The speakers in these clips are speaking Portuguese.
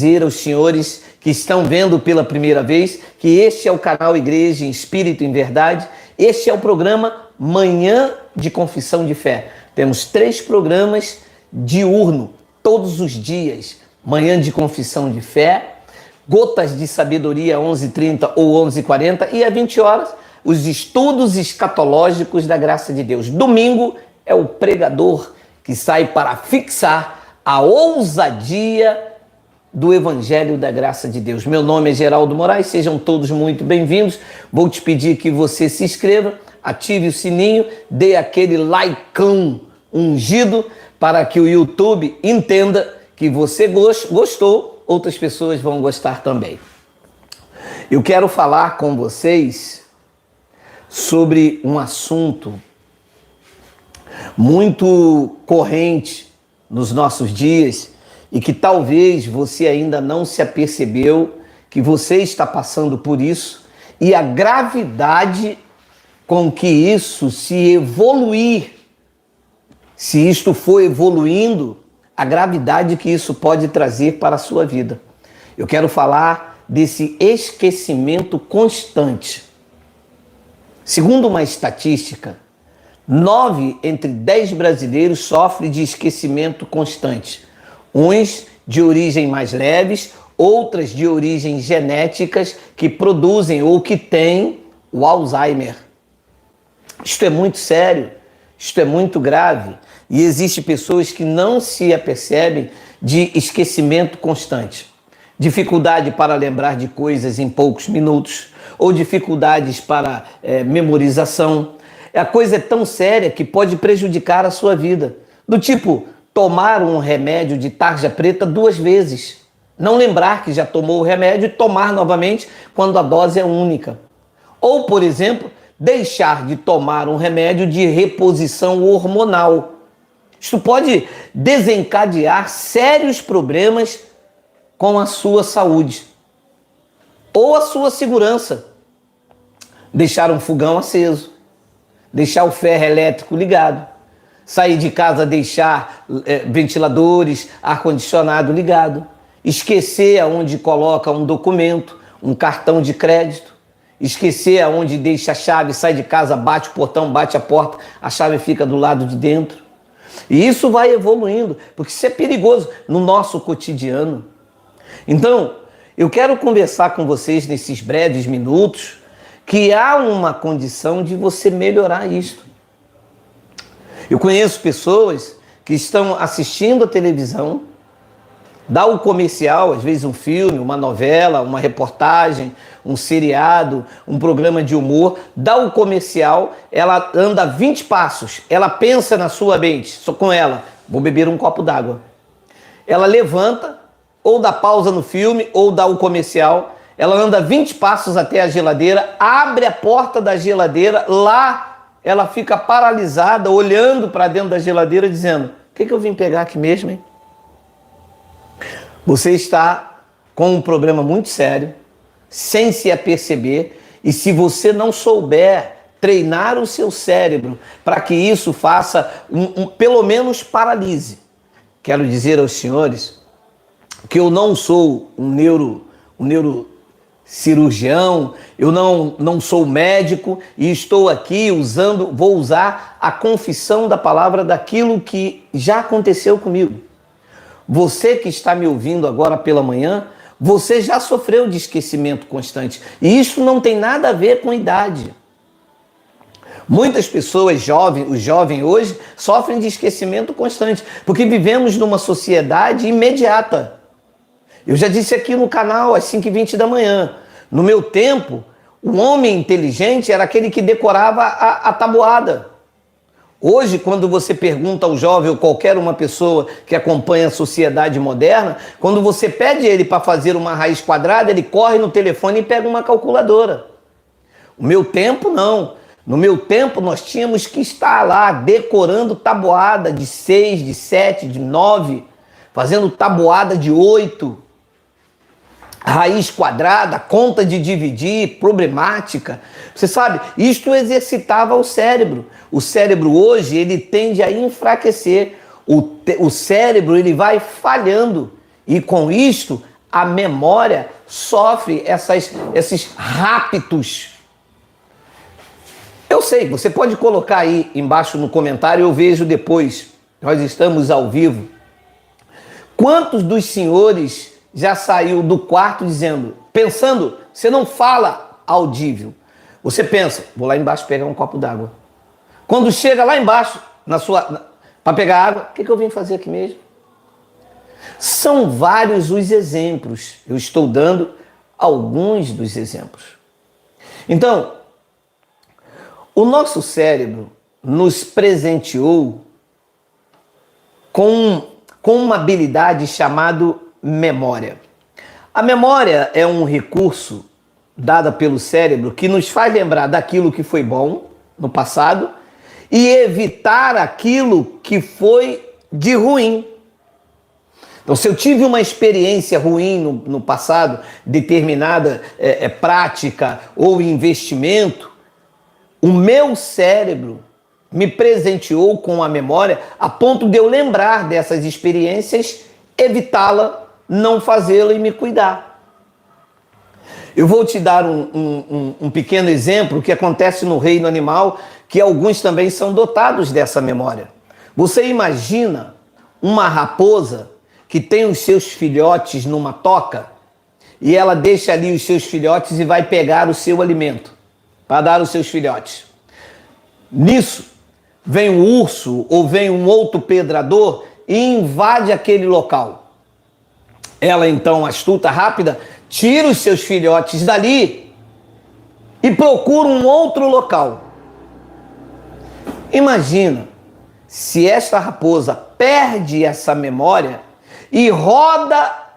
dizer aos senhores que estão vendo pela primeira vez que este é o canal Igreja em Espírito e em Verdade. Este é o programa Manhã de Confissão de Fé. Temos 3 programas diurno, todos os dias. Manhã de Confissão de Fé, Gotas de Sabedoria 11h30 ou 11h40 e às 20 horas os estudos escatológicos da graça de Deus. Domingo é o pregador que sai para fixar a ousadia do Evangelho da Graça de Deus. Meu nome é Geraldo Moraes, sejam todos muito bem-vindos. Vou te pedir que você se inscreva, ative o sininho, dê aquele likeão ungido para que o YouTube entenda que você gostou, outras pessoas vão gostar também. Eu quero falar com vocês sobre um assunto muito corrente nos nossos dias e que talvez você ainda não se apercebeu que você está passando por isso e a gravidade com que isso se evoluir, se isto for evoluindo, a gravidade que isso pode trazer para a sua vida. Eu quero falar desse esquecimento constante. Segundo uma estatística, 9 entre 10 brasileiros sofrem de esquecimento constante. Uns de origem mais leves, outras de origem genéticas que produzem ou que têm o Alzheimer. Isto é muito sério, isto é muito grave. E existem pessoas que não se apercebem de esquecimento constante. Dificuldade para lembrar de coisas em poucos minutos, ou dificuldades para memorização. A coisa é tão séria que pode prejudicar a sua vida. Do tipo, tomar um remédio de tarja preta 2 vezes. Não lembrar que já tomou o remédio e tomar novamente quando a dose é única. Ou, por exemplo, deixar de tomar um remédio de reposição hormonal. Isso pode desencadear sérios problemas com a sua saúde ou a sua segurança. Deixar um fogão aceso, deixar o ferro elétrico ligado, sair de casa, deixar ventiladores, ar-condicionado ligado, esquecer aonde coloca um documento, um cartão de crédito, esquecer aonde deixa a chave, sai de casa, bate o portão, bate a porta, a chave fica do lado de dentro. E isso vai evoluindo, porque isso é perigoso no nosso cotidiano. Então, eu quero conversar com vocês nesses breves minutos que há uma condição de você melhorar isso. Eu conheço pessoas que estão assistindo a televisão, dá o comercial, às vezes um filme, uma novela, uma reportagem, um seriado, um programa de humor, dá o comercial, ela anda 20 passos, ela pensa na sua mente, só com ela, vou beber um copo d'água. Ela levanta, ou dá pausa no filme, ou dá o comercial, ela anda 20 passos até a geladeira, abre a porta da geladeira, lá ela fica paralisada, olhando para dentro da geladeira, dizendo, o que eu vim pegar aqui mesmo, hein? Você está com um problema muito sério, sem se aperceber, e se você não souber treinar o seu cérebro para que isso faça pelo menos paralise. Quero dizer aos senhores que eu não sou um neurocirurgião, eu não sou médico e estou aqui vou usar a confissão da palavra daquilo que já aconteceu comigo. Você que está me ouvindo agora pela manhã, você já sofreu de esquecimento constante. E isso não tem nada a ver com idade. Muitas pessoas os jovens hoje, sofrem de esquecimento constante, porque vivemos numa sociedade imediata. Eu já disse aqui no canal, às 5h20 da manhã. No meu tempo, o homem inteligente era aquele que decorava a tabuada. Hoje, quando você pergunta ao jovem ou qualquer uma pessoa que acompanha a sociedade moderna, quando você pede ele para fazer uma raiz quadrada, ele corre no telefone e pega uma calculadora. O meu tempo, não. No meu tempo, nós tínhamos que estar lá decorando tabuada de 6, de 7, de 9, fazendo tabuada de 8. Raiz quadrada, conta de dividir, problemática. Você sabe, isto exercitava o cérebro. O cérebro hoje, ele tende a enfraquecer. O cérebro, ele vai falhando. E com isto, a memória sofre esses raptos. Eu sei, você pode colocar aí embaixo no comentário, eu vejo depois. Nós estamos ao vivo. Quantos dos senhores já saiu do quarto pensando, você não fala audível. Você pensa, vou lá embaixo pegar um copo d'água. Quando chega lá embaixo, para pegar água, o que eu vim fazer aqui mesmo? São vários os exemplos. Eu estou dando alguns dos exemplos. Então, o nosso cérebro nos presenteou com uma habilidade chamada memória. A memória é um recurso dado pelo cérebro que nos faz lembrar daquilo que foi bom no passado e evitar aquilo que foi de ruim. Então, se eu tive uma experiência ruim no passado, determinada prática ou investimento, o meu cérebro me presenteou com a memória a ponto de eu lembrar dessas experiências, evitá-la, não fazê-la e me cuidar. Eu vou te dar um pequeno exemplo que acontece no reino animal, que alguns também são dotados dessa memória. Você imagina uma raposa que tem os seus filhotes numa toca e ela deixa ali os seus filhotes e vai pegar o seu alimento para dar aos seus filhotes. Nisso, vem um urso ou vem um outro predador e invade aquele local. Ela então, astuta, rápida, tira os seus filhotes dali e procura um outro local. Imagina se esta raposa perde essa memória e roda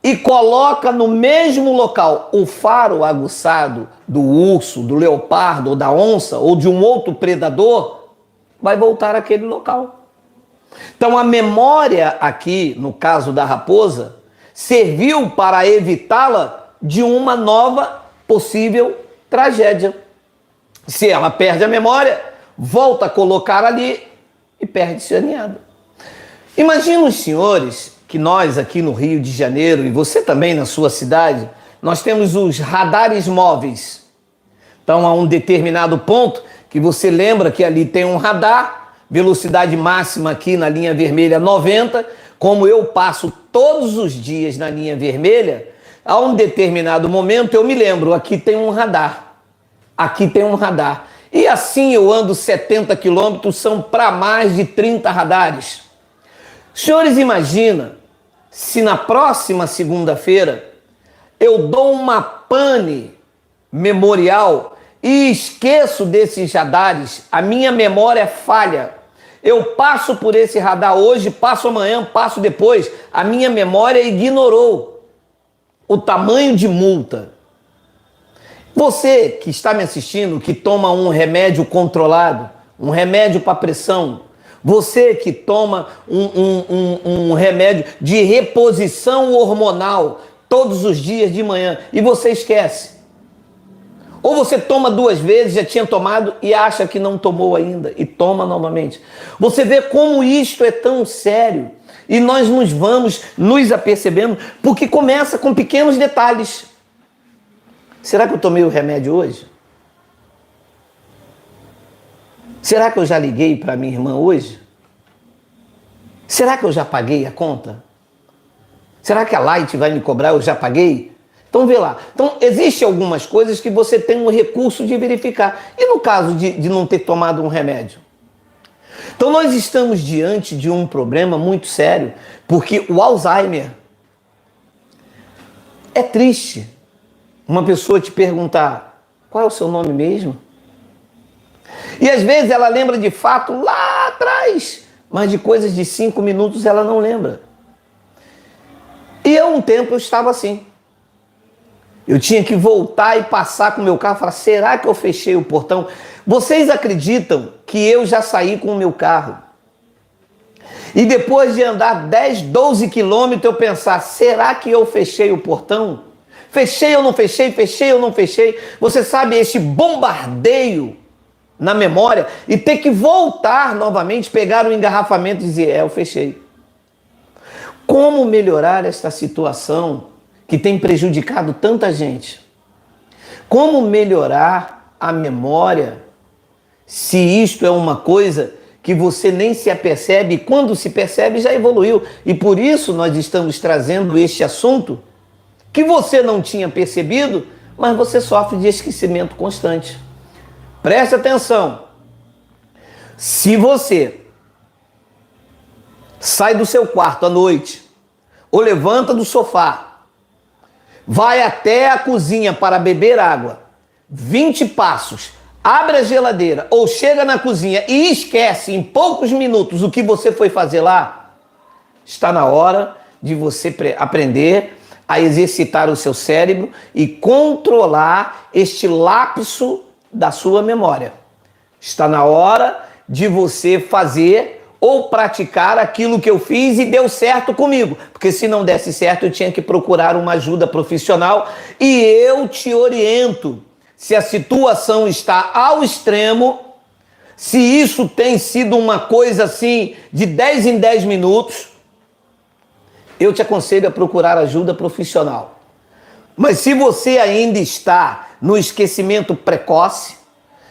e coloca no mesmo local o faro aguçado do urso, do leopardo, ou da onça, ou de um outro predador, vai voltar àquele local. Então a memória aqui, no caso da raposa, serviu para evitá-la de uma nova possível tragédia. Se ela perde a memória, volta a colocar ali e perde-se a ninhada. Imagina os senhores que nós aqui no Rio de Janeiro, e você também na sua cidade, nós temos os radares móveis. Então, a um determinado ponto que você lembra que ali tem um radar, velocidade máxima aqui na linha vermelha 90, como eu passo todos os dias na linha vermelha, a um determinado momento eu me lembro, aqui tem um radar, aqui tem um radar. E assim eu ando 70 quilômetros, são para mais de 30 radares. Senhores, imagina se na próxima segunda-feira eu dou uma pane memorial e esqueço desses radares, a minha memória falha. Eu passo por esse radar hoje, passo amanhã, passo depois, a minha memória ignorou o tamanho de multa. Você que está me assistindo, que toma um remédio controlado, um remédio para pressão, você que toma um remédio de reposição hormonal todos os dias de manhã e você esquece. Ou você toma 2 vezes, já tinha tomado e acha que não tomou ainda e toma novamente. Você vê como isto é tão sério e nós nos vamos nos apercebendo porque começa com pequenos detalhes. Será que eu tomei o remédio hoje? Será que eu já liguei para minha irmã hoje? Será que eu já paguei a conta? Será que a Light vai me cobrar? Eu já paguei? Então vê lá. Então existem algumas coisas que você tem um recurso de verificar. E no caso de não ter tomado um remédio? Então nós estamos diante de um problema muito sério, porque o Alzheimer é triste. Uma pessoa te perguntar, qual é o seu nome mesmo? E às vezes ela lembra de fato lá atrás, mas de coisas de 5 minutos ela não lembra. E um tempo eu estava assim. Eu tinha que voltar e passar com o meu carro e falar, será que eu fechei o portão? Vocês acreditam que eu já saí com o meu carro? E depois de andar 10, 12 quilômetros eu pensar, será que eu fechei o portão? Fechei ou não fechei? Fechei ou não fechei? Você sabe, esse bombardeio na memória e ter que voltar novamente, pegar o engarrafamento e dizer, eu fechei. Como melhorar esta situação que tem prejudicado tanta gente? Como melhorar a memória se isto é uma coisa que você nem se apercebe, e quando se percebe já evoluiu? E por isso nós estamos trazendo este assunto que você não tinha percebido, mas você sofre de esquecimento constante. Preste atenção. Se você sai do seu quarto à noite, ou levanta do sofá, vai até a cozinha para beber água, 20 passos, abre a geladeira ou chega na cozinha e esquece em poucos minutos o que você foi fazer lá, está na hora de você aprender a exercitar o seu cérebro e controlar este lapso da sua memória. Está na hora de você fazer ou praticar aquilo que eu fiz e deu certo comigo. Porque se não desse certo, eu tinha que procurar uma ajuda profissional e eu te oriento. Se a situação está ao extremo, se isso tem sido uma coisa assim de 10 em 10 minutos, eu te aconselho a procurar ajuda profissional. Mas se você ainda está no esquecimento precoce,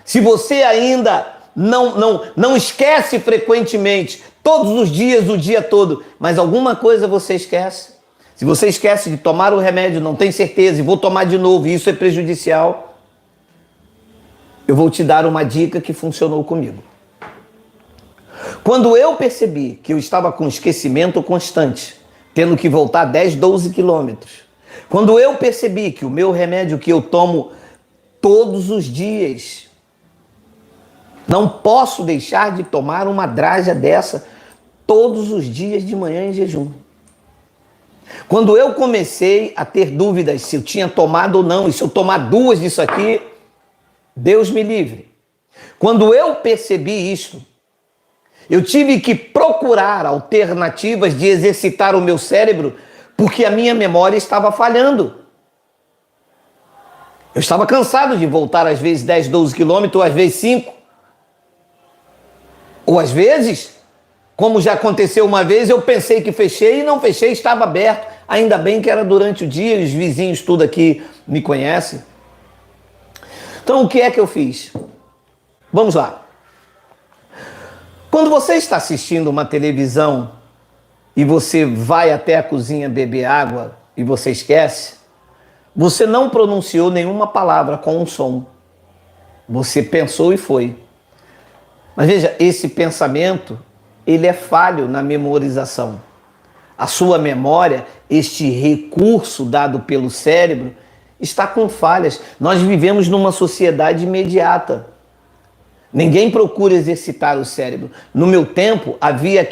se você ainda não esquece frequentemente, todos os dias, o dia todo, mas alguma coisa você esquece. Se você esquece de tomar o remédio, não tem certeza, e vou tomar de novo, e isso é prejudicial, eu vou te dar uma dica que funcionou comigo. Quando eu percebi que eu estava com esquecimento constante, tendo que voltar 10, 12 quilômetros, quando eu percebi que o meu remédio que eu tomo todos os dias, não posso deixar de tomar uma drágia dessa todos os dias de manhã em jejum. Quando eu comecei a ter dúvidas se eu tinha tomado ou não, e se eu tomar 2 disso aqui, Deus me livre. Quando eu percebi isso, eu tive que procurar alternativas de exercitar o meu cérebro, porque a minha memória estava falhando. Eu estava cansado de voltar às vezes 10, 12 quilômetros, ou às vezes 5. Ou às vezes, como já aconteceu uma vez, eu pensei que fechei e não fechei, estava aberto. Ainda bem que era durante o dia, os vizinhos tudo aqui me conhecem. Então o que é que eu fiz? Vamos lá. Quando você está assistindo uma televisão e você vai até a cozinha beber água e você esquece, você não pronunciou nenhuma palavra com um som. Você pensou e foi. Mas veja, esse pensamento, ele é falho na memorização. A sua memória, este recurso dado pelo cérebro, está com falhas. Nós vivemos numa sociedade imediata. Ninguém procura exercitar o cérebro. No meu tempo, havia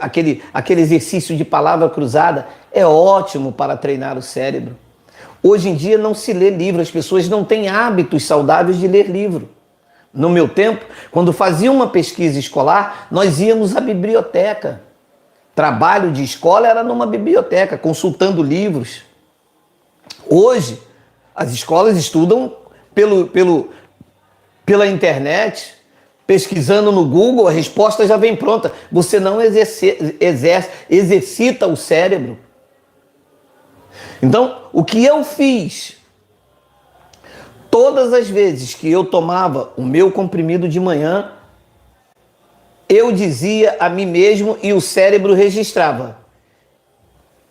aquele exercício de palavra cruzada. É ótimo para treinar o cérebro. Hoje em dia não se lê livro, as pessoas não têm hábitos saudáveis de ler livro. No meu tempo, quando fazia uma pesquisa escolar, nós íamos à biblioteca. Trabalho de escola era numa biblioteca, consultando livros. Hoje, as escolas estudam pela internet, pesquisando no Google, a resposta já vem pronta. Você não exercita o cérebro. Então, o que eu fiz? Todas as vezes que eu tomava o meu comprimido de manhã, eu dizia a mim mesmo e o cérebro registrava: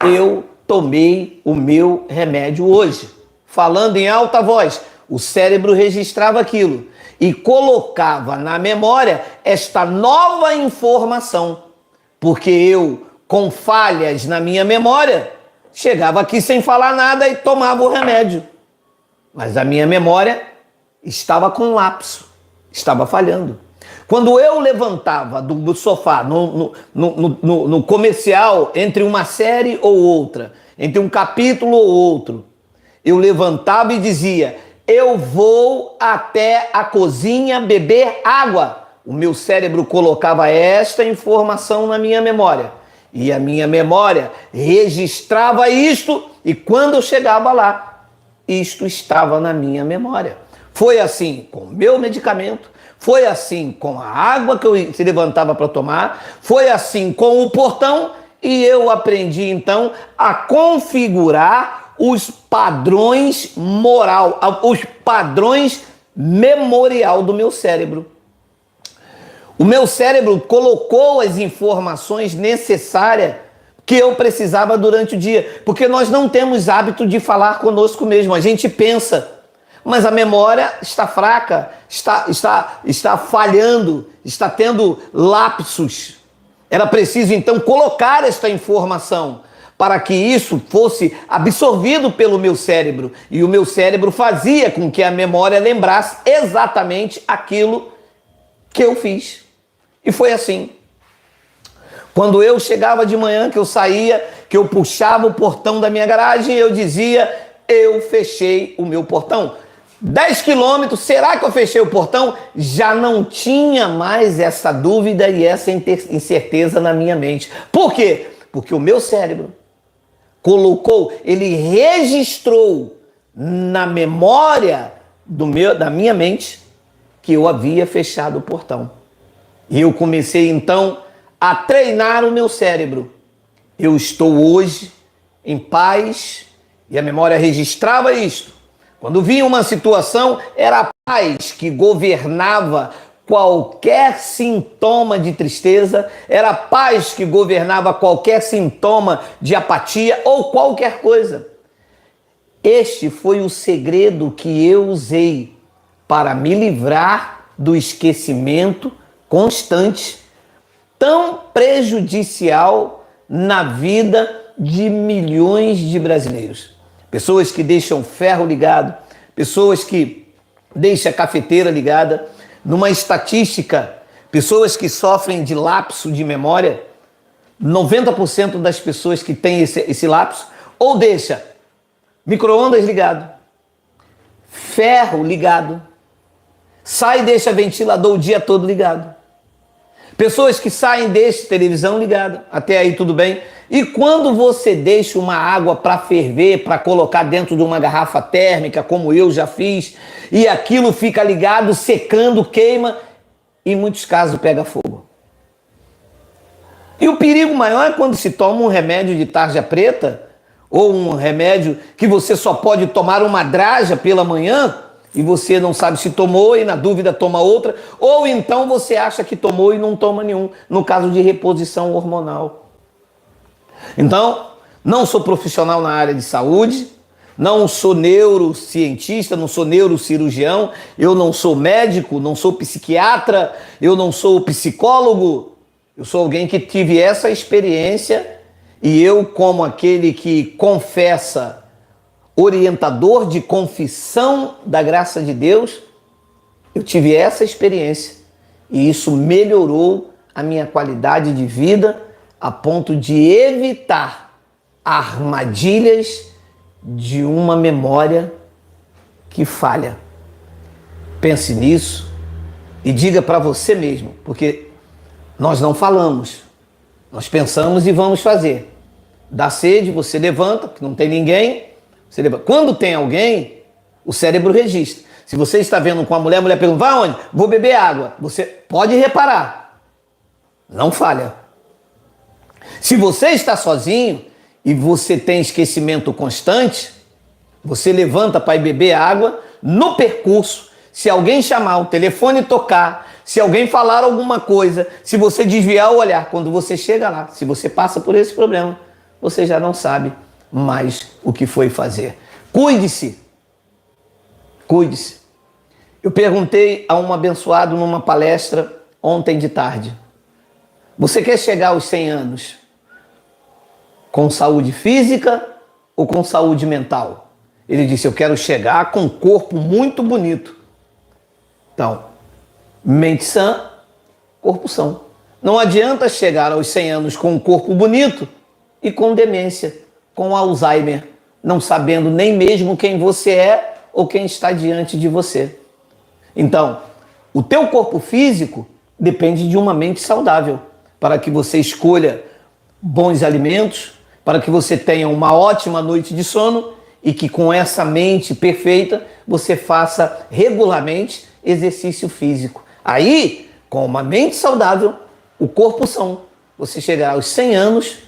eu tomei o meu remédio hoje. Falando em alta voz, o cérebro registrava aquilo e colocava na memória esta nova informação. Porque eu, com falhas na minha memória, chegava aqui sem falar nada e tomava o remédio. Mas a minha memória estava com lapso, estava falhando. Quando eu levantava do sofá, no comercial, entre uma série ou outra, entre um capítulo ou outro, eu levantava e dizia: eu vou até a cozinha beber água. O meu cérebro colocava esta informação na minha memória. E a minha memória registrava isto, e quando eu chegava lá, isto estava na minha memória. Foi assim com o meu medicamento, foi assim com a água que eu se levantava para tomar, foi assim com o portão e eu aprendi então a configurar os padrões moral, os padrões memorial do meu cérebro. O meu cérebro colocou as informações necessárias que eu precisava durante o dia, porque nós não temos hábito de falar conosco mesmo. A gente pensa, mas a memória está fraca, está falhando, está tendo lapsos. Era preciso então colocar esta informação para que isso fosse absorvido pelo meu cérebro, e o meu cérebro fazia com que a memória lembrasse exatamente aquilo que eu fiz. E foi assim. Quando eu chegava de manhã, que eu saía, que eu puxava o portão da minha garagem, eu dizia, eu fechei o meu portão. 10 quilômetros, será que eu fechei o portão? Já não tinha mais essa dúvida e essa incerteza na minha mente. Por quê? Porque o meu cérebro colocou, ele registrou na memória da minha mente que eu havia fechado o portão. E eu comecei então a treinar o meu cérebro. Eu estou hoje em paz e a memória registrava isto. Quando vinha uma situação, era a paz que governava qualquer sintoma de tristeza, era a paz que governava qualquer sintoma de apatia ou qualquer coisa. Este foi o segredo que eu usei para me livrar do esquecimento constante, tão prejudicial na vida de milhões de brasileiros. Pessoas que deixam ferro ligado, pessoas que deixam a cafeteira ligada. Numa estatística, pessoas que sofrem de lapso de memória, 90% das pessoas que têm esse lapso, ou deixa micro-ondas ligado, ferro ligado, sai e deixa ventilador o dia todo ligado. Pessoas que saem, deixam televisão ligada, até aí tudo bem. E quando você deixa uma água para ferver, para colocar dentro de uma garrafa térmica, como eu já fiz, e aquilo fica ligado, secando, queima, e em muitos casos pega fogo. E o perigo maior é quando se toma um remédio de tarja preta, ou um remédio que você só pode tomar uma draga pela manhã, e você não sabe se tomou e na dúvida toma outra, ou então você acha que tomou e não toma nenhum, no caso de reposição hormonal. Então, não sou profissional na área de saúde, não sou neurocientista, não sou neurocirurgião, eu não sou médico, não sou psiquiatra, eu não sou psicólogo, eu sou alguém que tive essa experiência e eu, como aquele que confessa, orientador de confissão da graça de Deus, eu tive essa experiência e isso melhorou a minha qualidade de vida a ponto de evitar armadilhas de uma memória que falha. Pense nisso e diga para você mesmo, porque nós não falamos, nós pensamos e vamos fazer. Dá sede, você levanta, que não tem ninguém. Quando tem alguém, o cérebro registra. Se você está vendo com a mulher pergunta, vai onde? Vou beber água. Você pode reparar, não falha. Se você está sozinho e você tem esquecimento constante, você levanta para ir beber água, no percurso, se alguém chamar, o telefone tocar, se alguém falar alguma coisa, se você desviar o olhar, quando você chega lá, se você passa por esse problema, você já não sabe mais o que foi fazer. Cuide-se. Cuide-se. Eu perguntei a um abençoado numa palestra ontem de tarde. Você quer chegar aos 100 anos com saúde física ou com saúde mental? Ele disse, eu quero chegar com um corpo muito bonito. Então, mente sã, corpo são. Não adianta chegar aos 100 anos com um corpo bonito e com demência, com Alzheimer, não sabendo nem mesmo quem você é ou quem está diante de você. Então, o teu corpo físico depende de uma mente saudável, para que você escolha bons alimentos, para que você tenha uma ótima noite de sono e que com essa mente perfeita você faça regularmente exercício físico. Aí, com uma mente saudável, o corpo são. Você chegará aos 100 anos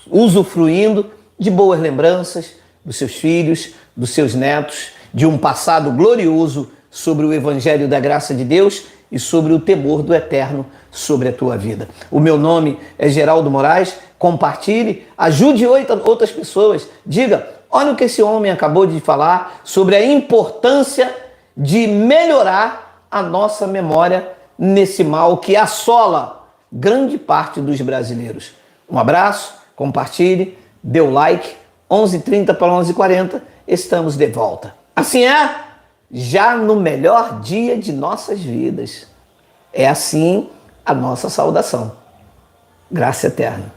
usufruindo de boas lembranças dos seus filhos, dos seus netos, de um passado glorioso sobre o Evangelho da Graça de Deus e sobre o temor do Eterno sobre a tua vida. O meu nome é Geraldo Moraes. Compartilhe, ajude outras pessoas. Diga, olha o que esse homem acabou de falar sobre a importância de melhorar a nossa memória nesse mal que assola grande parte dos brasileiros. Um abraço, compartilhe, dê o like. 11h30 para 11h40, estamos de volta. Assim é, já no melhor dia de nossas vidas. É assim a nossa saudação. Graça eterna.